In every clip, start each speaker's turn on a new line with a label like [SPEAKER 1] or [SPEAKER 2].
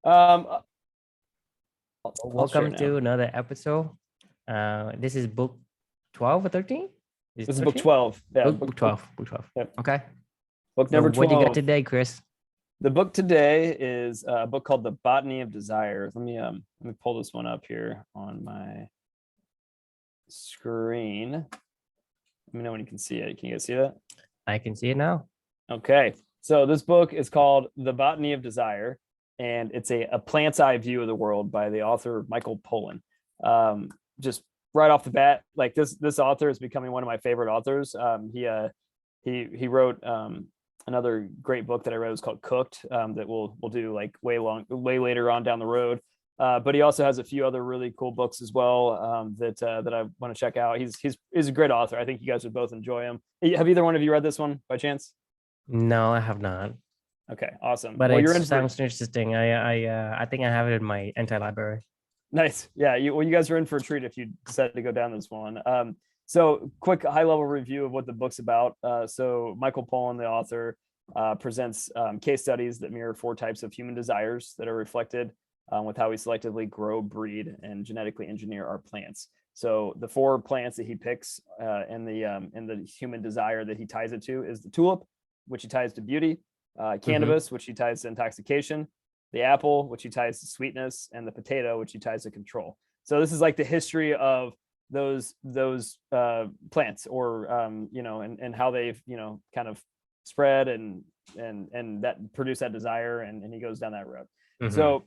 [SPEAKER 1] Um, I'll share
[SPEAKER 2] Welcome
[SPEAKER 1] now.
[SPEAKER 2] to another episode. This is book 12 or 13?
[SPEAKER 1] This is book 12. Yeah,
[SPEAKER 2] book 12. Book 12.
[SPEAKER 1] Yep.
[SPEAKER 2] Okay.
[SPEAKER 1] Book
[SPEAKER 2] So
[SPEAKER 1] number
[SPEAKER 2] what do you got
[SPEAKER 1] 12.
[SPEAKER 2] today, Chris?
[SPEAKER 1] The book today is a book called The Botany of Desire. Let me pull this one up here on my screen. Let me know when you can see it. Can you guys see that?
[SPEAKER 2] I can see it now.
[SPEAKER 1] Okay. So this book is called The Botany of Desire, and it's a plant's eye view of the world by the author Michael Pollan. Just right off the bat, like this author is becoming one of my favorite authors. He wrote another great book that I read. It was called Cooked, that we'll do like way later on down the road. But he also has a few other really cool books as well, that I want to check out. He's a great author. I think you guys would both enjoy him. Have either one of you read this one by chance?
[SPEAKER 2] No, I have not.
[SPEAKER 1] Okay, awesome.
[SPEAKER 2] But
[SPEAKER 1] well,
[SPEAKER 2] it sounds interesting. I think I have it in my anti-library.
[SPEAKER 1] Nice. Yeah, you guys are in for a treat if you decide to go down this one. So quick high-level review of what the book's about. So Michael Pollan, the author, presents case studies that mirror 4 types of human desires that are reflected with how we selectively grow, breed, and genetically engineer our plants. So the 4 plants that he picks and the human desire that he ties it to is the tulip, which he ties to beauty, cannabis, which he ties to intoxication, the apple, which he ties to sweetness, and the potato, which he ties to control. So this is like the history of those plants, or and how they've kind of spread and that produce that desire, and he goes down that road. So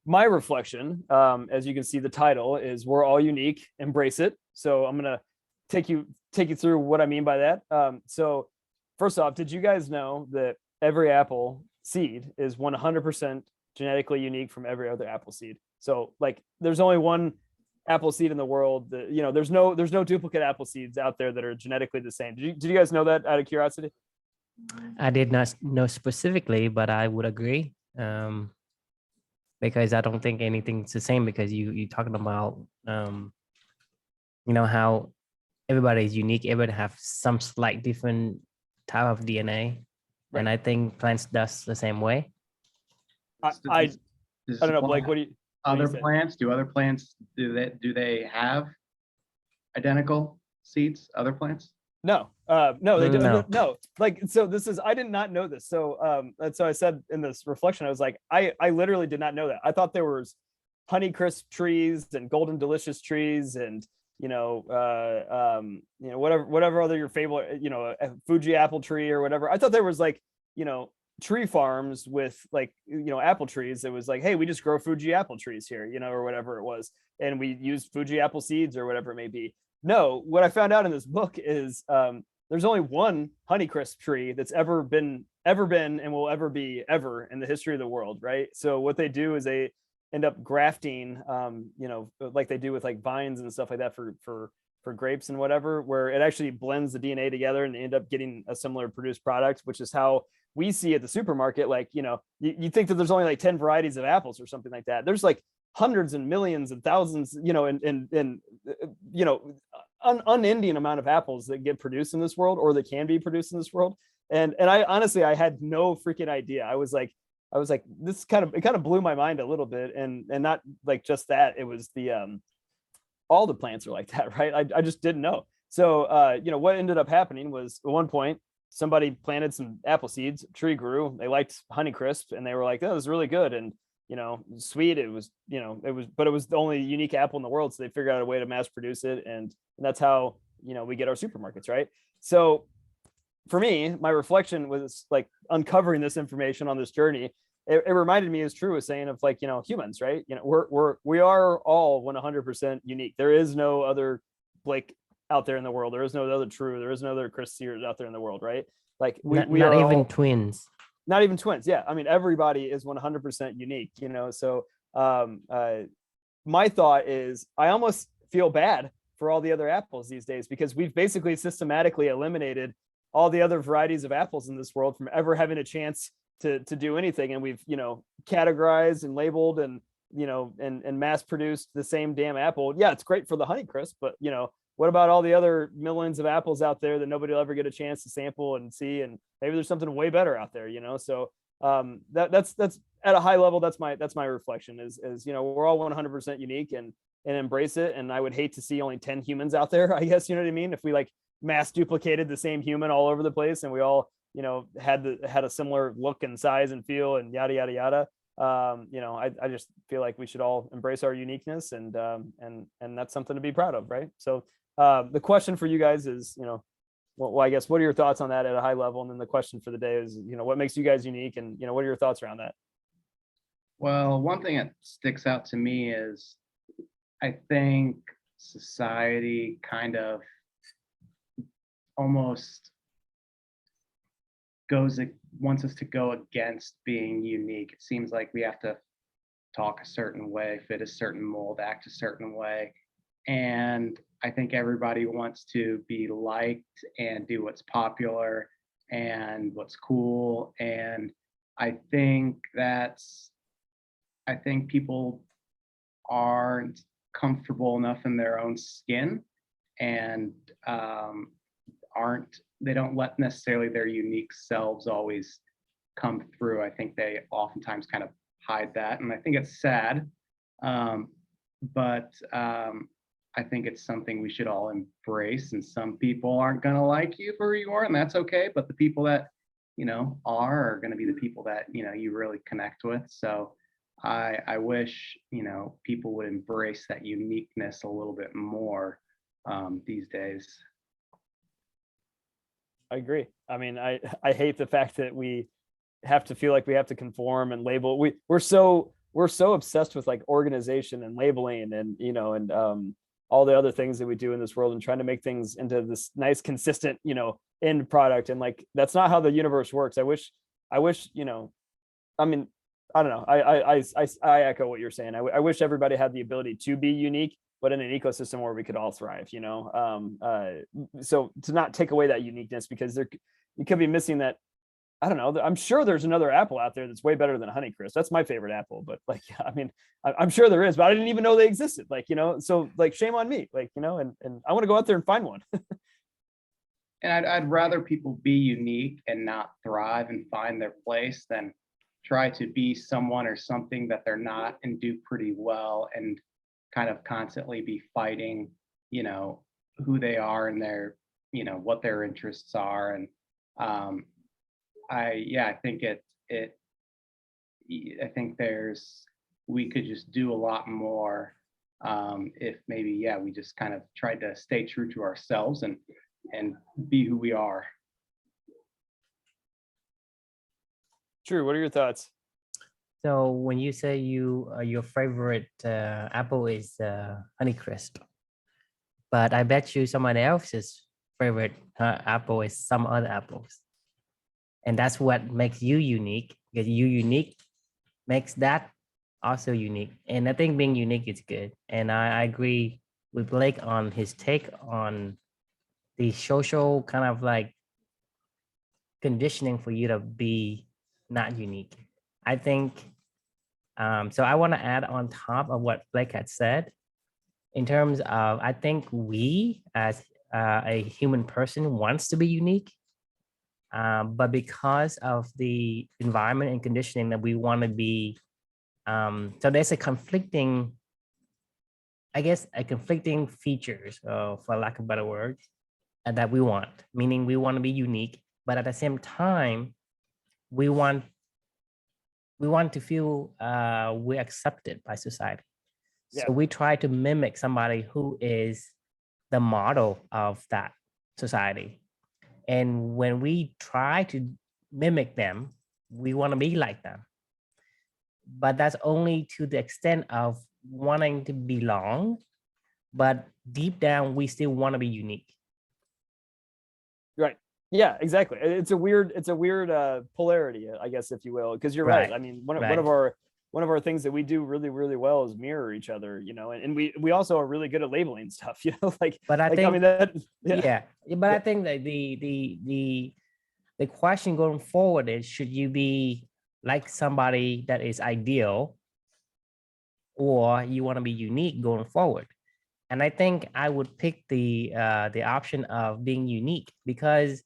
[SPEAKER 1] my reflection, as you can see, the title is "We're All Unique, Embrace It." So I'm gonna take you through what I mean by that. So first off, did you guys know that every apple seed is 100% genetically unique from every other apple seed? So like there's only one apple seed in the world that, there's no duplicate apple seeds out there that are genetically the same. Did you guys know that, out of curiosity?
[SPEAKER 2] I did not know specifically, but I would agree. Because I don't think anything's the same, because you talking about how everybody is unique. Everybody have some slight different type of DNA. Right. And I think plants does the same way.
[SPEAKER 1] I don't know, Blake, what do you
[SPEAKER 3] plants do they have identical seeds, other plants?
[SPEAKER 1] No, they don't. No. Like, so this is, I did not know this. So that's so I said in this reflection, I was like, I literally did not know that. I thought there was Honeycrisp trees and Golden Delicious trees and whatever other your favorite, a Fuji apple tree or whatever. I thought there was like, tree farms with like, apple trees. It was like, hey, we just grow Fuji apple trees here, or whatever it was, and we use Fuji apple seeds or whatever it may be. No, what I found out in this book is there's only one Honeycrisp tree that's ever been and will ever be ever in the history of the world, right? So what they do is they end up grafting, like they do with like vines and stuff like that for grapes and whatever, where it actually blends the DNA together and they end up getting a similar produced product, which is how we see at the supermarket. Like, you think that there's only like 10 varieties of apples or something like that. There's like hundreds and millions and thousands, unending amount of apples that get produced in this world, or that can be produced in this world. And I honestly, I had no freaking idea. I was like, this kind of blew my mind a little bit. And not like just that, it was the, all the plants are like that, right? I just didn't know. So, what ended up happening was at one point, somebody planted some apple seeds, tree grew, they liked Honeycrisp, and they were like, oh, this is really good. And, sweet, it was the only unique apple in the world. So they figured out a way to mass produce it. And that's how, we get our supermarkets, right? So for me, my reflection was like uncovering this information on this journey. It reminded me, as True was saying, of like, humans, right? We are all 100% unique. There is no other Blake out there in the world. There is no other True. There is no other Chris Sears out there in the world, right? Like we
[SPEAKER 2] not
[SPEAKER 1] are
[SPEAKER 2] even
[SPEAKER 1] all,
[SPEAKER 2] twins.
[SPEAKER 1] Not even twins. Yeah. I mean, everybody is 100% unique, so my thought is I almost feel bad for all the other apples these days, because we've basically systematically eliminated all the other varieties of apples in this world from ever having a chance to do anything. And we've, categorized and labeled and, and mass produced the same damn apple. Yeah, it's great for the Honeycrisp, but what about all the other millions of apples out there that nobody will ever get a chance to sample and see? And maybe there's something way better out there, So That's at a high level. That's my reflection is we're all 100% unique and embrace it. And I would hate to see only 10 humans out there, I guess, you know what I mean? If we like mass duplicated the same human all over the place and we all, had a similar look and size and feel and yada, yada, yada. I just feel like we should all embrace our uniqueness and that's something to be proud of. Right. So the question for you guys is, well, I guess, what are your thoughts on that at a high level? And then the question for the day is, what makes you guys unique and, what are your thoughts around that?
[SPEAKER 3] Well, one thing that sticks out to me is I think society kind of almost wants us to go against being unique. It seems like we have to talk a certain way, fit a certain mold, act a certain way. And I think everybody wants to be liked and do what's popular and what's cool. And I think people aren't comfortable enough in their own skin and they don't let necessarily their unique selves always come through. I think they oftentimes kind of hide that, and I think it's sad. But I think it's something we should all embrace. And some people aren't going to like you for who you are, and that's okay. But the people that are going to be the people that you really connect with. So I wish people would embrace that uniqueness a little bit more these days.
[SPEAKER 1] I agree. I mean, I hate the fact that we have to feel like we have to conform and label. We're so obsessed with like organization and labeling and all the other things that we do in this world and trying to make things into this nice, consistent, end product. And like, that's not how the universe works. I wish, I mean, I don't know. I echo what you're saying. I wish everybody had the ability to be unique, but in an ecosystem where we could all thrive, so to not take away that uniqueness, because you could be missing that. I don't know. I'm sure there's another apple out there that's way better than Honeycrisp. That's my favorite apple, but like, I mean, I'm sure there is, but I didn't even know they existed. Like, so like, shame on me, like, and I want to go out there and find one.
[SPEAKER 3] And I'd rather people be unique and not thrive and find their place than try to be someone or something that they're not and do pretty well and kind of constantly be fighting, who they are and their, what their interests are. And I think I think we could just do a lot more if maybe, we just kind of tried to stay true to ourselves and be who we are.
[SPEAKER 1] Drew, what are your thoughts?
[SPEAKER 2] So when you say your favorite apple is Honeycrisp, but I bet you someone else's favorite apple is some other apples. And that's what makes you unique, because you unique makes that also unique. And I think being unique is good. And I agree with Blake on his take on the social kind of like conditioning for you to be not unique. I think, so I want to add on top of what Blake had said, in terms of, I think we as a human person wants to be unique. But because of the environment and conditioning that we want to be, so there's a conflicting features, for lack of a better word, that we want, meaning we want to be unique, but at the same time, we want to feel we're accepted by society. So we try to mimic somebody who is the model of that society. And when we try to mimic them, we want to be like them. But that's only to the extent of wanting to belong. But deep down, we still want to be unique.
[SPEAKER 1] Right. Yeah, exactly. It's a weird polarity, I guess, if you will, because you're right. I mean, one of our things that we do really, really well is mirror each other, and we also are really good at labeling stuff, like. But I think, I mean, that,
[SPEAKER 2] But I think that the question going forward is, should you be like somebody that is ideal, or you want to be unique going forward? And I think I would pick the option of being unique, because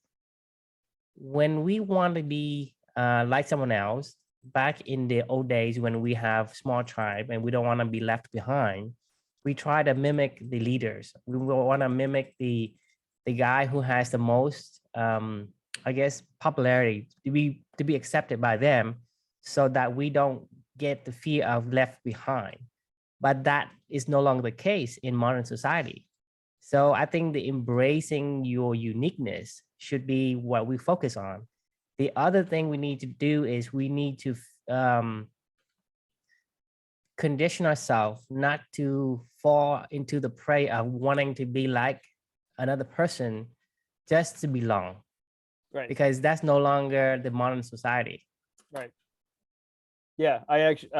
[SPEAKER 2] when we want to be like someone else. Back in the old days when we have small tribe and we don't want to be left behind, we try to mimic the leaders. We will want to mimic the guy who has the most, I guess, popularity to be accepted by them, so that we don't get the fear of left behind. But that is no longer the case in modern society. So I think the embracing your uniqueness should be what we focus on. The other thing we need to do is we need to condition ourselves not to fall into the prey of wanting to be like another person just to belong,
[SPEAKER 1] Right.
[SPEAKER 2] because that's no longer the modern society.
[SPEAKER 1] Right. Yeah, I actually,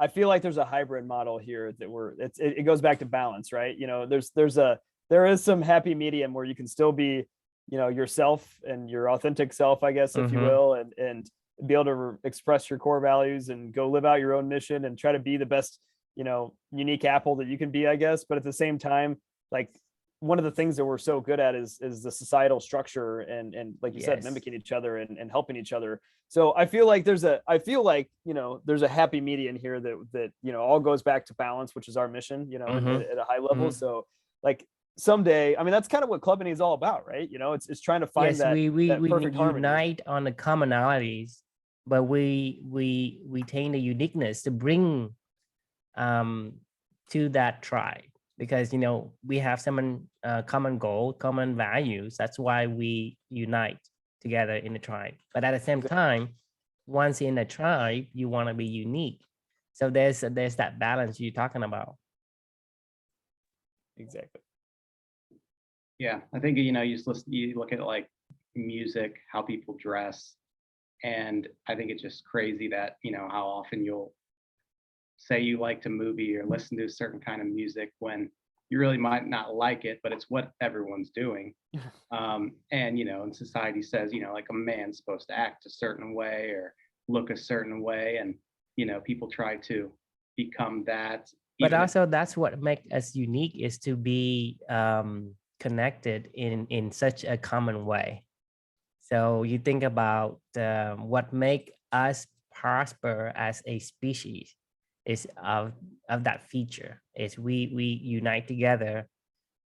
[SPEAKER 1] I feel like there's a hybrid model here that it goes back to balance, right? You know, there is some happy medium where you can still be, you know, yourself and your authentic self, I guess, if you will, and be able to express your core values and go live out your own mission and try to be the best, you know, unique apple that you can be, I guess. But at the same time, like, one of the things that we're so good at is the societal structure and like you said, mimicking each other and helping each other. So I feel like there's a happy median here that, you know, all goes back to balance, which is our mission, you know, at a high level. So like someday, I mean, that's kind of what Clubbing is all about, right? You know, it's trying to find that perfect harmony.
[SPEAKER 2] Unite on the commonalities, but we retain the uniqueness to bring to that tribe, because, you know, we have some common goal, common values. That's why we unite together in the tribe. But at the same time, once in a tribe, you want to be unique. So there's that balance you're talking about.
[SPEAKER 1] Exactly.
[SPEAKER 3] Yeah, I think, you know, you look at like music, how people dress, and I think it's just crazy that, you know, how often you'll say you liked a movie or listen to a certain kind of music when you really might not like it, but it's what everyone's doing. And, you know, and society says, you know, like a man's supposed to act a certain way or look a certain way. And, you know, people try to become that.
[SPEAKER 2] But also that's what makes us unique, is to be connected in such a common way. So you think about what make us prosper as a species is of that feature, is we unite together.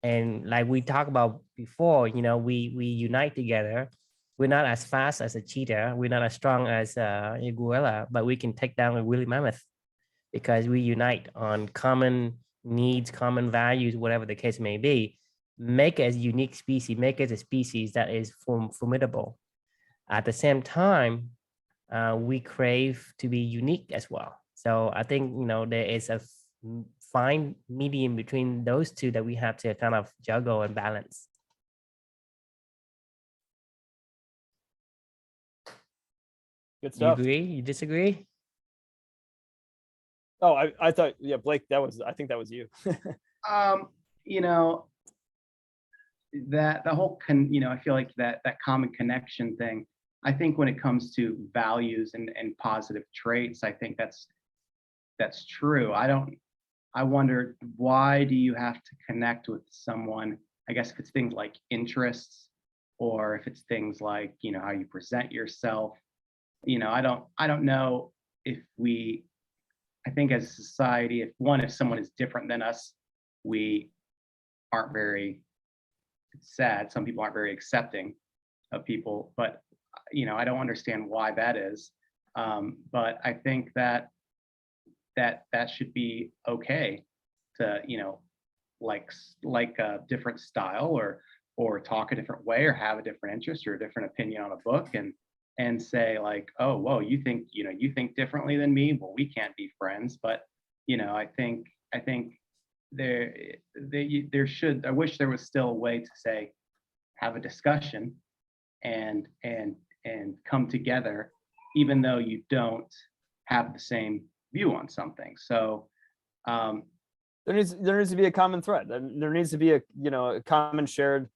[SPEAKER 2] And like we talked about before, you know, we unite together. We're not as fast as a cheetah, we're not as strong as a gorilla, but we can take down a woolly mammoth because we unite on common needs, common values, whatever the case may be. Make us a unique species, make us a species that is formidable. At the same time, we crave to be unique as well. So I think, you know, there is a fine medium between those two that we have to kind of juggle and balance.
[SPEAKER 1] Good stuff.
[SPEAKER 2] You agree? You disagree?
[SPEAKER 1] Oh, I thought, yeah, Blake, I think that was you.
[SPEAKER 3] You know, that the whole you know, I feel like that common connection thing, I think when it comes to values and positive traits, I think that's true. I wonder, why do you have to connect with someone? I guess if it's things like interests, or if it's things like, you know, how you present yourself. You know, I don't know if I think as a society, if someone is different than us, we aren't very, it's sad, some people aren't very accepting of people, but, you know, I don't understand why that is. But I think that should be okay to, you know, like a different style, or talk a different way, or have a different interest or a different opinion on a book, and say like, oh, whoa, you think differently than me, well, we can't be friends. But, you know, I think there should, I wish there was still a way to say, have a discussion and come together, even though you don't have the same view on something. So
[SPEAKER 1] there needs to be a common thread. There needs to be a common shared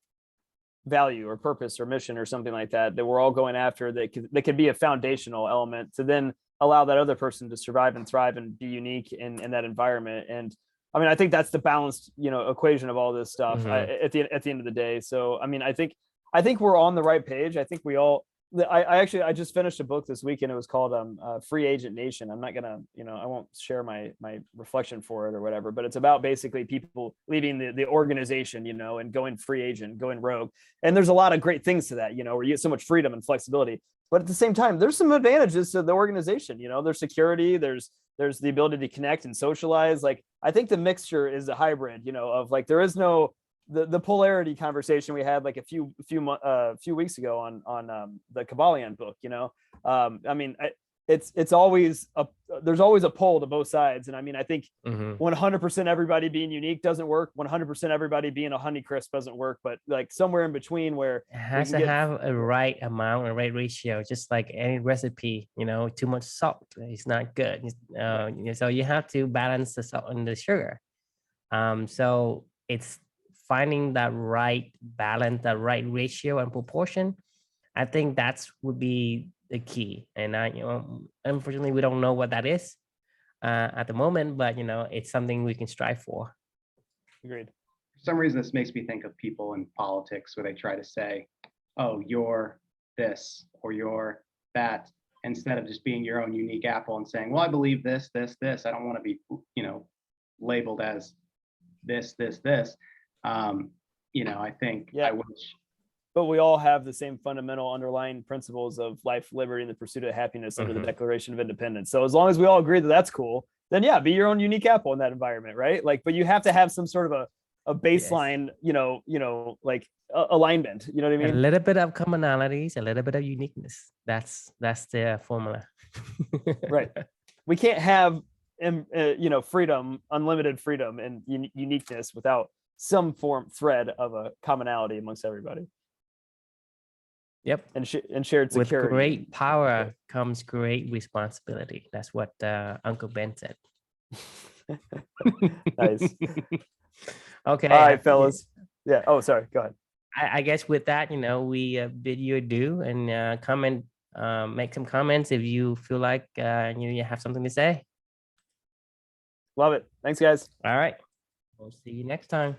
[SPEAKER 1] value or purpose or mission or something like that we're all going after, that could be a foundational element to then allow that other person to survive and thrive and be unique in that environment. And I mean, I think that's the balanced, you know, equation of all this stuff at the end of the day. So I mean, I think we're on the right page. I think we all I just finished a book this weekend. It was called Free Agent Nation. I'm not gonna, I won't share my reflection for it or whatever, but it's about basically people leaving the organization, and going free agent, going rogue. And there's a lot of great things to that, where you get so much freedom and flexibility. But at the same time, there's some advantages to the organization. There's security, there's the ability to connect and socialize. Like, I think the mixture is a hybrid, of like, there is no the polarity conversation we had like a few weeks ago on the Kabbalion book. I mean, it's always there's always a pole to both sides. And I mean, I think 100% everybody being unique doesn't work. 100% everybody being a Honeycrisp doesn't work. But like somewhere in between, where
[SPEAKER 2] it has to have a right amount, a right ratio, just like any recipe. Too much salt is not good. So you have to balance the salt and the sugar. So it's finding that right balance, that right ratio and proportion. I think that's would be the key. And unfortunately, we don't know what that is at the moment, but it's something we can strive for.
[SPEAKER 1] Agreed.
[SPEAKER 3] For some reason, this makes me think of people in politics where they try to say, "Oh, you're this or you're that," instead of just being your own unique apple and saying, "Well, I believe this, this, this. I don't want to be, labeled as this, this, this." I think I wish.
[SPEAKER 1] But we all have the same fundamental underlying principles of life, liberty, and the pursuit of happiness under the Declaration of Independence. So as long as we all agree that that's cool, then yeah, be your own unique apple in that environment, right? Like, but you have to have some sort of a baseline, yes. Like alignment. You know what I mean?
[SPEAKER 2] A little bit of commonalities, a little bit of uniqueness. That's the formula.
[SPEAKER 1] Right. We can't have freedom, unlimited freedom, and uniqueness without some thread of a commonality amongst everybody.
[SPEAKER 2] Yep.
[SPEAKER 1] And shared security.
[SPEAKER 2] With great power comes great responsibility. That's what Uncle Ben said.
[SPEAKER 1] Nice.
[SPEAKER 2] Okay.
[SPEAKER 1] All right, fellas. Yeah. Oh, sorry. Go ahead.
[SPEAKER 2] I guess with that, we bid you adieu and comment, make some comments if you feel like you have something to say.
[SPEAKER 1] Love it. Thanks, guys.
[SPEAKER 2] All right. We'll see you next time.